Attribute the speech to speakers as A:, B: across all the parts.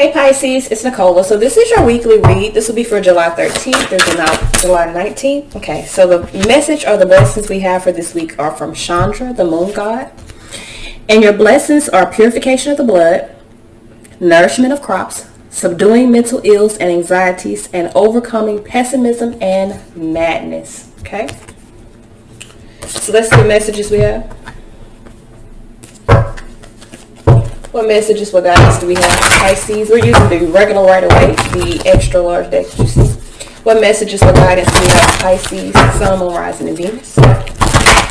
A: Hey Pisces, it's Nicola. So this is your weekly read. This will be for July 13th through July 19th. Okay, so the message or the blessings we have for this week are from Chandra, the moon god. And your blessings are purification of the blood, nourishment of crops, subduing mental ills and anxieties, and overcoming pessimism and madness. Okay, so let's see what messages we have. What messages, what guidance do we have for Pisces? We're using the regular right away, the extra large deck you see. What messages, what guidance do we have for Pisces, Sun, Moon, Rising, and Venus?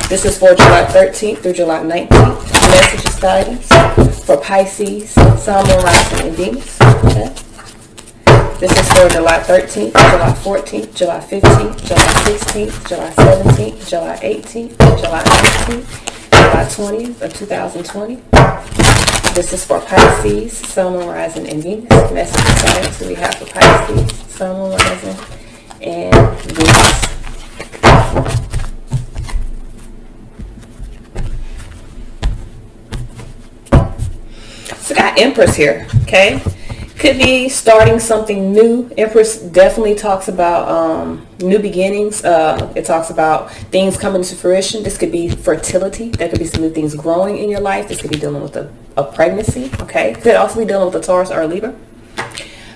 A: This is for July 13th through July 19th. Messages, guidance for Pisces, Sun, Moon, Rising, and Venus. Okay. This is for July 13th, July 14th, July 15th, July 16th, July 17th, July 18th, July 19th, July 20th of 2020. This is for Pisces, Sun, Moon, Rising, and Venus. Message guidance that we have for Pisces, Sun, Moon, Rising, and Venus. So got Empress here, okay? Could be starting something new. Empress definitely talks about new beginnings. It talks about things coming to fruition. This could be fertility. There could be some new things growing in your life. This could be dealing with a pregnancy. Okay, could also be dealing with a Taurus or a Libra.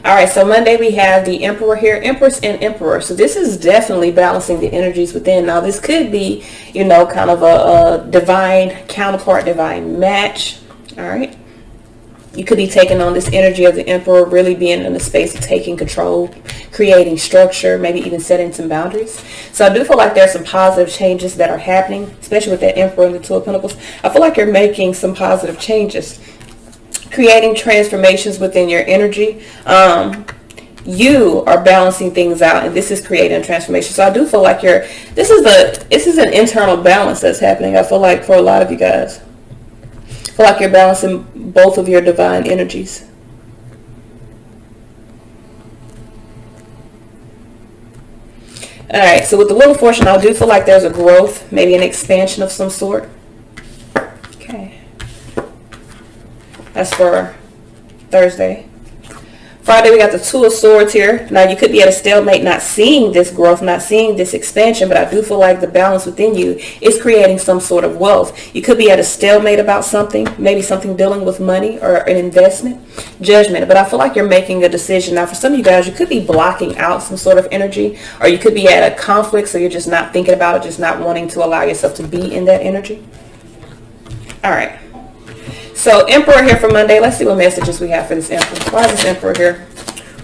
A: All right, so Monday we have the Emperor here, Empress and Emperor. So this is definitely balancing the energies within. Now this could be, you know, kind of a divine counterpart, divine match. All right. You could be taking on this energy of the Emperor, really being in the space of taking control, creating structure, maybe even setting some boundaries. So I do feel like there's some positive changes that are happening, especially with that Emperor and the Two of Pentacles. I feel like you're making some positive changes, creating transformations within your energy. You are balancing things out, and this is creating a transformation. So I do feel like this is an internal balance that's happening. I feel like for a lot of you guys. I feel like you're balancing both of your divine energies. All right, so with the Wheel of Fortune, I do feel like there's a growth, maybe an expansion of some sort. Okay. That's for Thursday. Friday, we got the Two of Swords here. Now, you could be at a stalemate, not seeing this growth, not seeing this expansion, but I do feel like the balance within you is creating some sort of wealth. You could be at a stalemate about something, maybe something dealing with money or an investment, judgment, but I feel like you're making a decision. Now, for some of you guys, you could be blocking out some sort of energy, or you could be at a conflict, so you're just not thinking about it, just not wanting to allow yourself to be in that energy. All right. So Emperor here for Monday. Let's see what messages we have for this Emperor. Why is this Emperor here?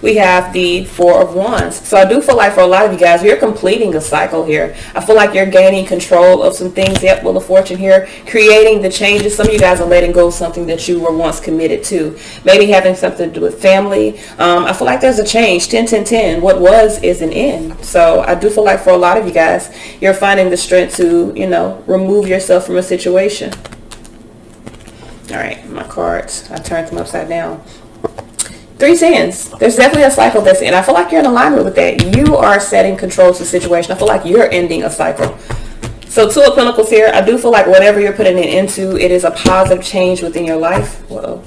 A: We have the Four of Wands. So I do feel like for a lot of you guys, you're completing a cycle here. I feel like you're gaining control of some things. Yep, Wheel of Fortune here. Creating the changes. Some of you guys are letting go of something that you were once committed to. Maybe having something to do with family. I feel like there's a change. 10, 10, 10. What was is an end. So I do feel like for a lot of you guys, you're finding the strength to, you know, remove yourself from a situation. All right, my cards, I turned them upside down. Three Hands. There's definitely a cycle that's in. I feel like you're in alignment with that. You are setting control to the situation. I feel like you're ending a cycle. So Two of Pentacles here. I do feel like whatever you're putting it into, it is a positive change within your life. Whoa.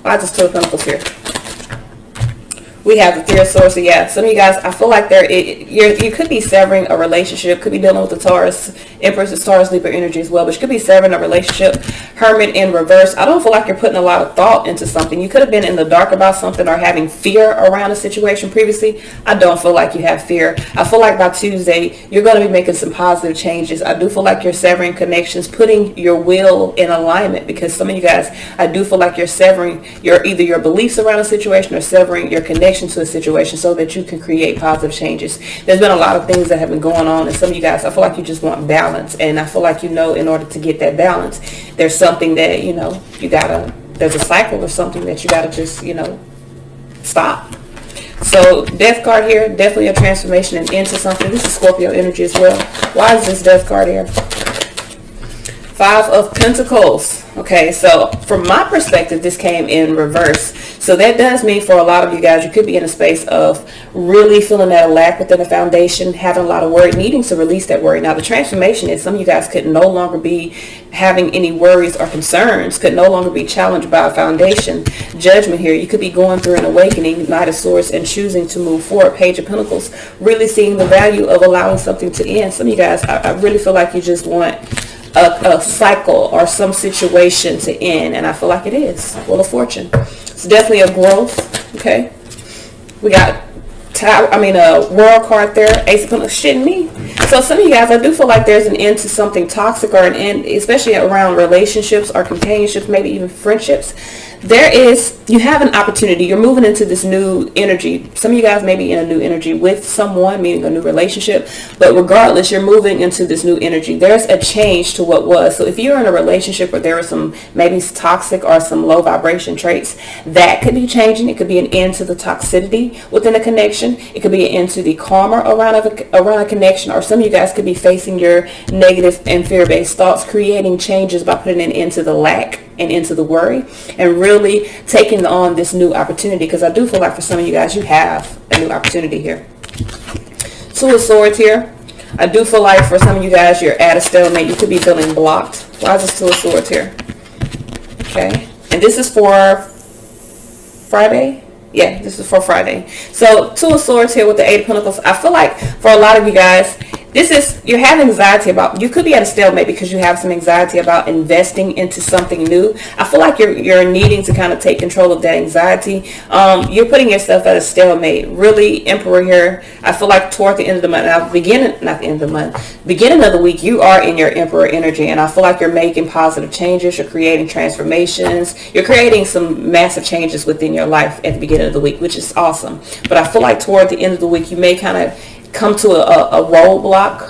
A: Why is this Two of Pentacles here? We have the Three of Swords. So yeah, some of you guys, I feel like you could be severing a relationship, could be dealing with the Taurus, Empress is Taurus, Libra energy as well, but you could be severing a relationship. Hermit in reverse. I don't feel like you're putting a lot of thought into something. You could have been in the dark about something or having fear around a situation previously. I don't feel like you have fear. I feel like by Tuesday, you're going to be making some positive changes. I do feel like you're severing connections, putting your will in alignment, because some of you guys, I do feel like you're severing either your beliefs around a situation or severing your connection to a situation so that you can create positive changes. There's been a lot of things that have been going on, and some of you guys, I feel like you just want balance, and I feel like, you know, in order to get that balance, there's something that, you know, there's a cycle or something that you gotta just, you know, stop. So Death card here, definitely a transformation and into something. This is Scorpio energy as well. Why is this Death card here? Five of Pentacles. Okay, so from my perspective, this came in reverse. So that does mean for a lot of you guys, you could be in a space of really feeling that lack within the foundation, having a lot of worry, needing to release that worry. Now, the transformation is some of you guys could no longer be having any worries or concerns, could no longer be challenged by a foundation. Judgment here. You could be going through an awakening, Knight of Swords, and choosing to move forward. Page of Pentacles, really seeing the value of allowing something to end. Some of you guys, I really feel like you just want a cycle or some situation to end, and I feel like it is. Wheel of Fortune. It's definitely a growth. Okay, we got a World card there. Ace of Pentacles. Shitting me. So some of you guys, I do feel like there's an end to something toxic, or an end, especially around relationships or companionships, maybe even friendships. You have an opportunity. You're moving into this new energy. Some of you guys may be in a new energy with someone, meaning a new relationship. But regardless, you're moving into this new energy. There's a change to what was. So if you're in a relationship where there are some maybe toxic or some low vibration traits, that could be changing. It could be an end to the toxicity within a connection. It could be an end to the karma around a connection. Or some of you guys could be facing your negative and fear-based thoughts, creating changes by putting an end to the lack and into the worry, and really taking on this new opportunity. Because I do feel like for some of you guys, you have a new opportunity here. Two of Swords here. I do feel like for some of you guys, you're at a stalemate. You could be feeling blocked. Why is this Two of Swords here? Okay, and this is for Friday. Yeah, this is for Friday. So Two of Swords here with the Eight of Pentacles. I feel like for a lot of you guys, you have anxiety about, you could be at a stalemate because you have some anxiety about investing into something new. I feel like you're needing to kind of take control of that anxiety. You're putting yourself at a stalemate. Really, Emperor here. I feel like toward the end of the month, now beginning of the week, you are in your Emperor energy, and I feel like you're making positive changes. You're creating transformations. You're creating some massive changes within your life at the beginning of the week, which is awesome. But I feel like toward the end of the week, you may kind of come to a roadblock,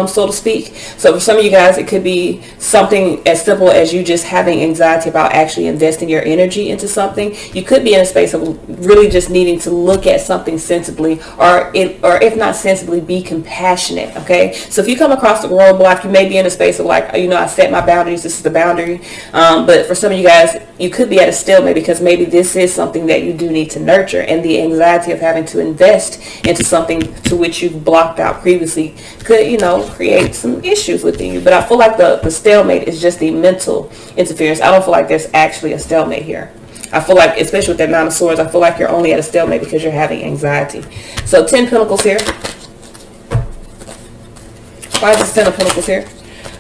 A: so to speak. So for some of you guys, it could be something as simple as you just having anxiety about actually investing your energy into something. You could be in a space of really just needing to look at something sensibly, or if not sensibly, be compassionate. Okay, so if you come across the roadblock, you may be in a space of like, I set my boundaries, this is the boundary. But for some of you guys, you could be at a stalemate because maybe this is something that you do need to nurture, and the anxiety of having to invest into something to which you've blocked out previously could, create some issues within you. But I feel like the stalemate is just the mental interference. I don't feel like there's actually a stalemate here. I feel like, especially with that Nine of Swords, I feel like you're only at a stalemate because you're having anxiety. So 10 Pentacles here. Why is this 10 of Pentacles here?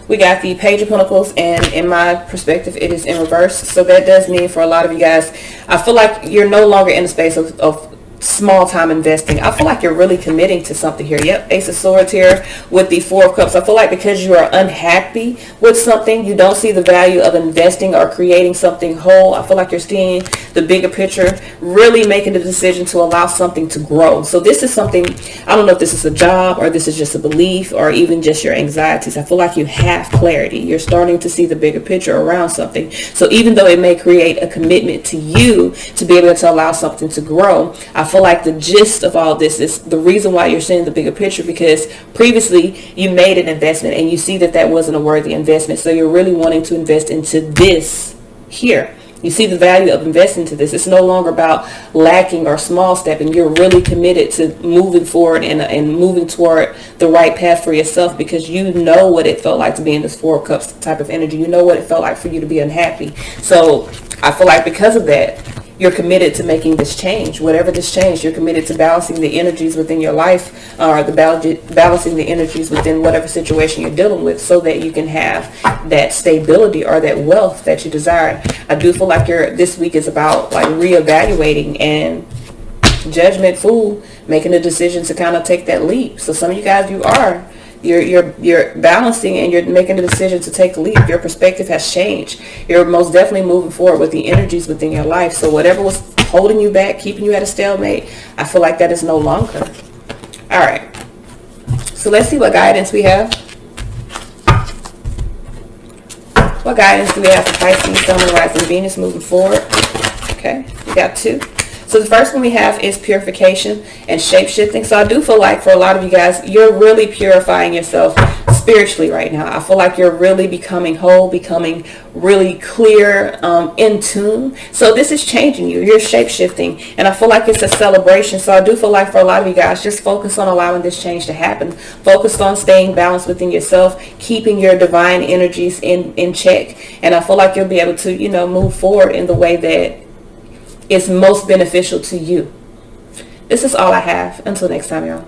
A: We got the Page of Pentacles, and in my perspective, it is in reverse. So that does mean for a lot of you guys, I feel like you're no longer in the space of small time investing. I feel like you're really committing to something here. Yep, Ace of Swords here with the Four of Cups. I feel like because you are unhappy with something, you don't see the value of investing or creating something whole. I feel like you're seeing the bigger picture, really making the decision to allow something to grow. So this is something, I don't know if this is a job or this is just a belief or even just your anxieties. I feel like you have clarity. You're starting to see the bigger picture around something. So even though it may create a commitment to you to be able to allow something to grow, I feel like the gist of all this is the reason why you're seeing the bigger picture, because previously you made an investment and you see that wasn't a worthy investment. So you're really wanting to invest into this here. You see the value of investing into this. It's no longer about lacking or small stepping. You're really committed to moving forward and moving toward the right path for yourself, because you know what it felt like to be in this Four of Cups type of energy. You know what it felt like for you to be unhappy. So I feel like because of that, you're committed to making this change. Whatever this change, you're committed to balancing the energies within your life, or balancing the energies within whatever situation you're dealing with, so that you can have that stability or that wealth that you desire. I do feel like this week is about like reevaluating and judgment, making a decision to kind of take that leap. So some of you guys, you're balancing and you're making the decision to take the leap. Your perspective has changed. You're most definitely moving forward with the energies within your life. So whatever was holding you back, keeping you at a stalemate, I feel like that is no longer. All right. So let's see what guidance we have. What guidance do we have for Pisces, Sun, Moon, Rising, Venus moving forward? Okay, we got 2. So the first one we have is purification and shape-shifting. So I do feel like for a lot of you guys, you're really purifying yourself spiritually right now. I feel like you're really becoming whole, becoming really clear, in tune. So this is changing you. You're shape shifting, and I feel like it's a celebration. So I do feel like for a lot of you guys, just focus on allowing this change to happen. Focus on staying balanced within yourself, keeping your divine energies in check, and I feel like you'll be able to, you know, move forward in the way that is most beneficial to you. This is all I have. Until next time, y'all.